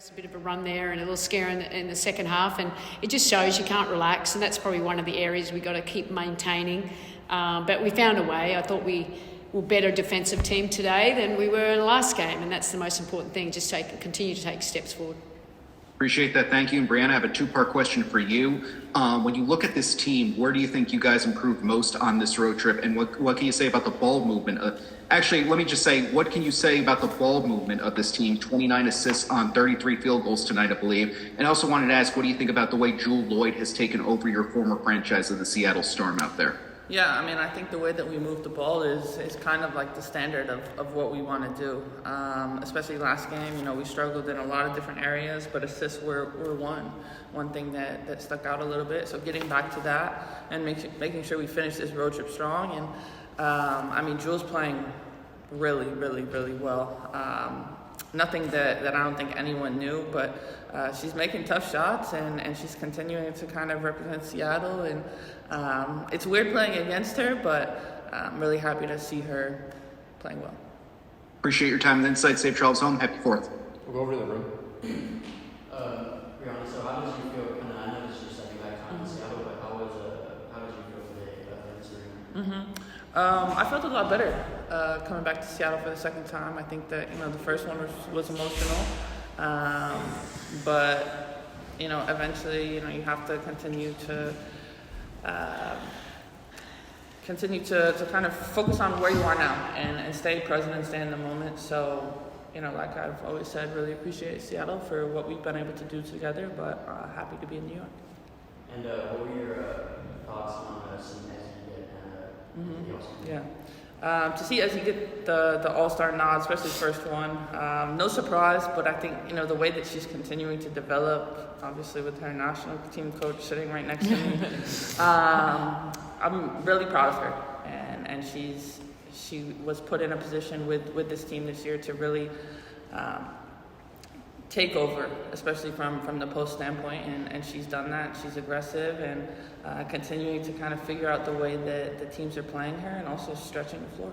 A bit of a run there and a little scare in the second half, and it just shows you can't relax, and that's probably one of the areas we got to keep maintaining. But we found a way. I thought we were a better defensive team today than we were in the last game, and that's the most important thing. Just continue to take steps forward. Appreciate that. Thank you. And Breanna, I have a two-part question for you. When you look at this team, where do you think you guys improved most on this road trip? And what can you say about the ball movement? Actually, let me just say, what can you say about the ball movement of this team? 29 assists on 33 field goals tonight, I believe. And I also wanted to ask, what do you think about the way Jewel Lloyd has taken over your former franchise of the Seattle Storm out there? Yeah, I mean, I think the way that we move the ball is kind of like the standard of what we want to do. Especially last game, you know, we struggled in a lot of different areas, but assists were one thing that stuck out a little bit. So getting back to that and making sure we finish this road trip strong. And I mean, Jewel's playing really, really, really well. Nothing that I don't think anyone knew, but she's making tough shots and she's continuing to kind of represent Seattle. And it's weird playing against her, but I'm really happy to see her playing well. Appreciate your time and insight. Safe travels home. Happy 4th. We'll go over to the room. Breanna, so how did you feel? And I know this is your second back time in Seattle, but how did you feel today in this arena? I felt a lot better coming back to Seattle for the second time. I think that, you know, the first one was emotional, but you know, eventually, you know, you have to continue to kind of focus on where you are now and stay present and stay in the moment. So, you know, like I've always said, really appreciate Seattle for what we've been able to do together, but happy to be in New York. And what were your thoughts on seeing to see Ezzy get the All-Star nod, especially first one, no surprise, but I think, you know, the way that she's continuing to develop, obviously with her national team coach sitting right next to me, I'm really proud of her, and she was put in a position with this team this year to really take over, especially from the post standpoint, and she's done that. She's aggressive and continuing to kind of figure out the way that the teams are playing her and also stretching the floor.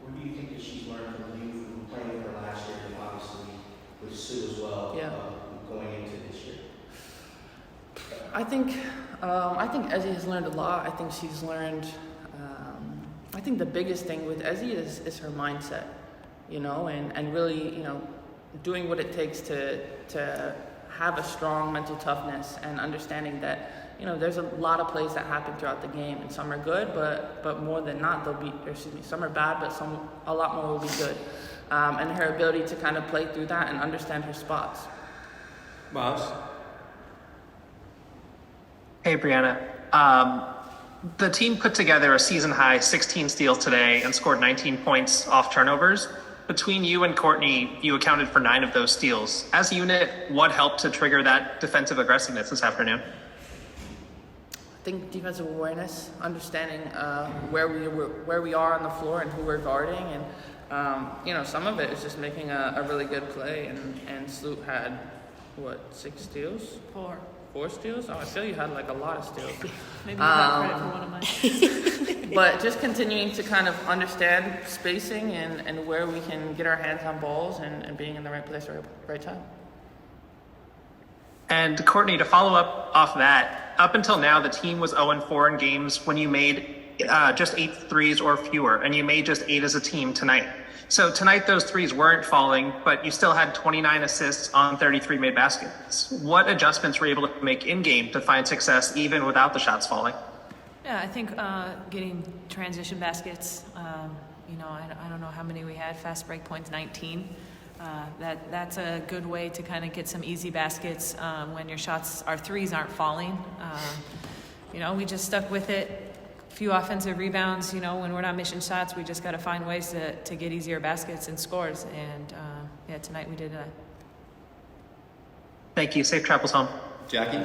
What do you think that she's learned from you from playing with her last year and obviously with Sue as well, going into this year? I think Ezzy has learned a lot. I think she's learned, I think the biggest thing with Ezzy is her mindset, you know, and really, you know, doing what it takes to have a strong mental toughness and understanding that, you know, there's a lot of plays that happen throughout the game, and some are good, but more than not, some are bad, but a lot more will be good. And her ability to kind of play through that and understand her spots. Miles? Hey, Breanna. The team put together a season-high 16 steals today and scored 19 points off turnovers. Between you and Courtney, you accounted for 9 of those steals. As a unit, what helped to trigger that defensive aggressiveness this afternoon? I think defensive awareness, understanding where we are on the floor and who we're guarding, and you know, some of it is just making a really good play. And Stewart had 6 steals? 4 steals? Oh, I feel you had like a lot of steals. Maybe you got credit for one of mine. But just continuing to kind of understand spacing and where we can get our hands on balls and being in the right place at the right time. And Courtney, to follow up off that, up until now, the team was 0-4 in games when you made just 8 threes or fewer, and you made just 8 as a team tonight. So tonight, those threes weren't falling, but you still had 29 assists on 33 made baskets. What adjustments were you able to make in-game to find success even without the shots falling? Yeah, I think getting transition baskets, you know, I don't know how many we had, fast break points, 19. That's a good way to kind of get some easy baskets when our threes aren't falling. You know, we just stuck with it. A few offensive rebounds, you know, when we're not missing shots, we just got to find ways to get easier baskets and scores. And, yeah, tonight we did that. Thank you. Safe travels home. Jackie?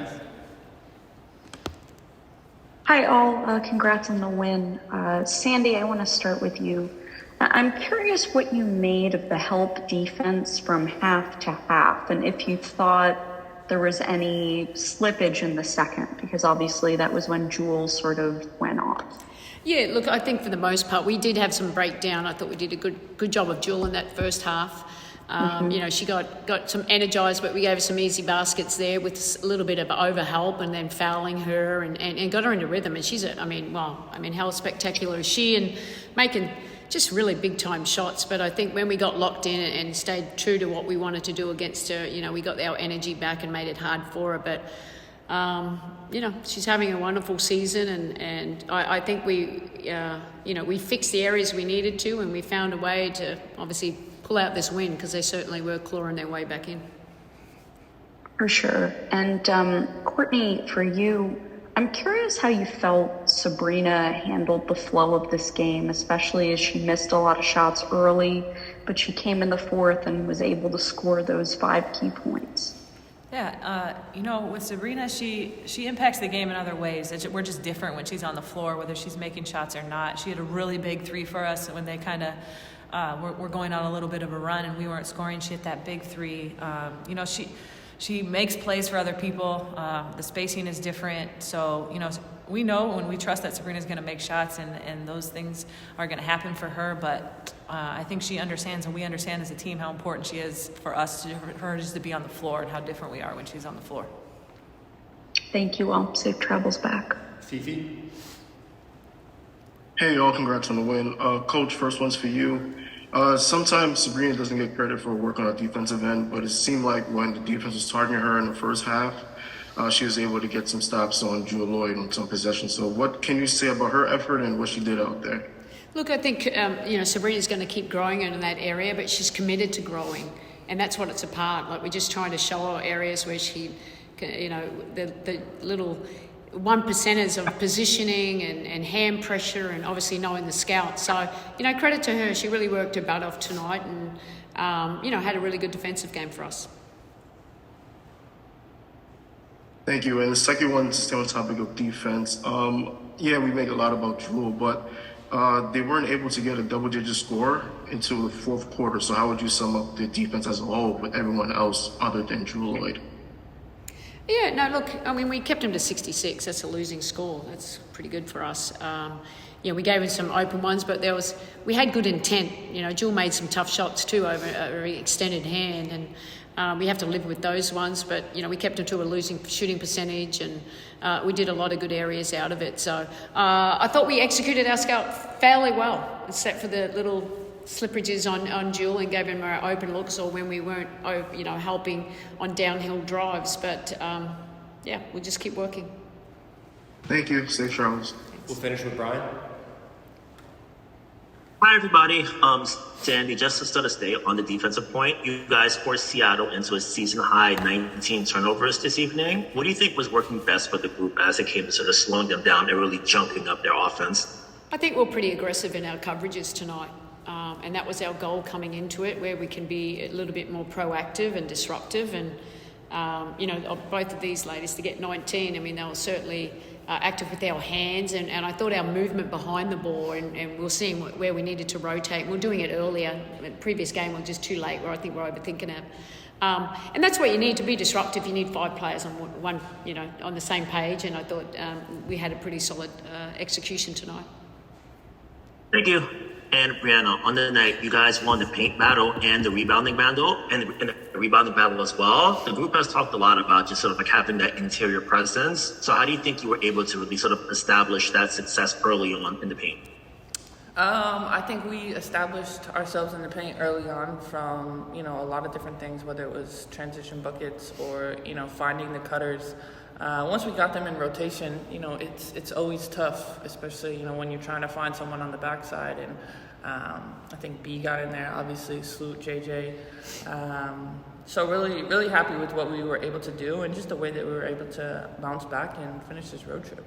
Hi, all. Congrats on the win. Sandy, I want to start with you. I'm curious what you made of the help defense from half to half, and if you thought there was any slippage in the second, because obviously that was when Jewel sort of went off. Yeah, look, I think for the most part we did have some breakdown. I thought we did a good job of Jewel in that first half. She got some energised, but we gave her some easy baskets there with a little bit of overhelp and then fouling her and got her into rhythm. And she's how spectacular is she, and making just really big time shots. But I think when we got locked in and stayed true to what we wanted to do against her, we got our energy back and made it hard for her. But she's having a wonderful season, and I think we fixed the areas we needed to, and we found a way to obviously pull out this win, because they certainly were clawing their way back in. For sure. And Courtney, for you, I'm curious how you felt Breanna handled the flow of this game, especially as she missed a lot of shots early, but she came in the fourth and was able to score those 5 key points. Yeah, with Breanna, she impacts the game in other ways. We're just different when she's on the floor, whether she's making shots or not. She had a really big 3 for us when they kind of we're going on a little bit of a run and we weren't scoring. She hit that big 3. She makes plays for other people. The spacing is different. So, we know when we trust that Breanna's going to make shots, and those things are going to happen for her. But I think she understands, and we understand as a team, how important she is for us, for her just to be on the floor, and how different we are when she's on the floor. Thank you all. Safe travels back. Fifi? Hey, y'all, congrats on the win. Coach, first one's for you. Sometimes Breanna doesn't get credit for work on a defensive end, but it seemed like when the defense was targeting her in the first half, she was able to get some stops on Jewel Lloyd on some possessions. So what can you say about her effort and what she did out there? Look, I think, Breanna's going to keep growing in that area, but she's committed to growing, and that's what it's about. Like, we're just trying to show her areas where she, the little 1%ers of positioning and hand pressure, and obviously knowing the scout. So, credit to her. She really worked her butt off tonight, and, had a really good defensive game for us. Thank you. And the second one, to stay on the topic of defense. We make a lot about Jewel, but they weren't able to get a double-digit score into the fourth quarter. So how would you sum up the defense as a whole with everyone else other than Jewel Lloyd? Yeah, no, look, we kept him to 66. That's a losing score. That's pretty good for us. We gave him some open ones, but we had good intent. Jewel made some tough shots too over a very extended hand, and we have to live with those ones. But, we kept him to a losing shooting percentage, and we did a lot of good areas out of it. So I thought we executed our scout fairly well, except for the little slippages on Jewel, and gave him our open looks, or when we weren't, helping on downhill drives. But, we'll just keep working. Thank you. Safe travels. We'll finish with Brian. Hi, everybody. Sandy, just to start a stay on the defensive point, you guys forced Seattle into a season-high 19 turnovers this evening. What do you think was working best for the group as it came to sort of slowing them down and really jumping up their offense? I think we're pretty aggressive in our coverages tonight. And that was our goal coming into it, where we can be a little bit more proactive and disruptive. And, both of these ladies to get 19, they were certainly active with our hands. And I thought our movement behind the ball, and we were seeing where we needed to rotate. We were doing it earlier. The previous game was just too late, where I think we're overthinking it. And that's what you need to be disruptive. You need 5 players on one, on the same page. And I thought we had a pretty solid execution tonight. Thank you. And Breanna, on the night, you guys won the paint battle and the rebounding battle, and the rebounding battle as well. The group has talked a lot about just sort of like having that interior presence. So how do you think you were able to really sort of establish that success early on in the paint? I think we established ourselves in the paint early on from, a lot of different things, whether it was transition buckets or, finding the cutters. Once we got them in rotation, it's always tough, especially, when you're trying to find someone on the backside. And I think B got in there, obviously, Stewart, JJ. So really, really happy with what we were able to do, and just the way that we were able to bounce back and finish this road trip.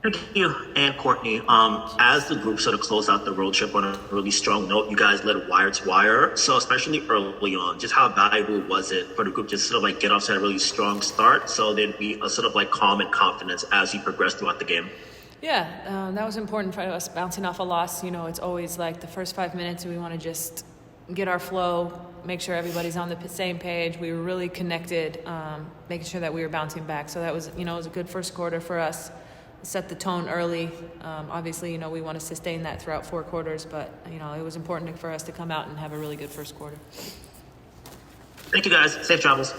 Thank you. And Courtney, as the group sort of closed out the road trip on a really strong note, you guys led wire to wire. So especially early on, just how valuable was it for the group to sort of like get off to a really strong start, so there'd be a sort of like calm and confidence as you progress throughout the game? Yeah, that was important for us, bouncing off a loss. It's always like the first 5 minutes, we want to just get our flow, make sure everybody's on the same page. We were really connected, making sure that we were bouncing back. So that was, it was a good first quarter for us. set the tone early. Obviously, we want to sustain that throughout 4 quarters, but, it was important for us to come out and have a really good first quarter. Thank you, guys. Safe travels.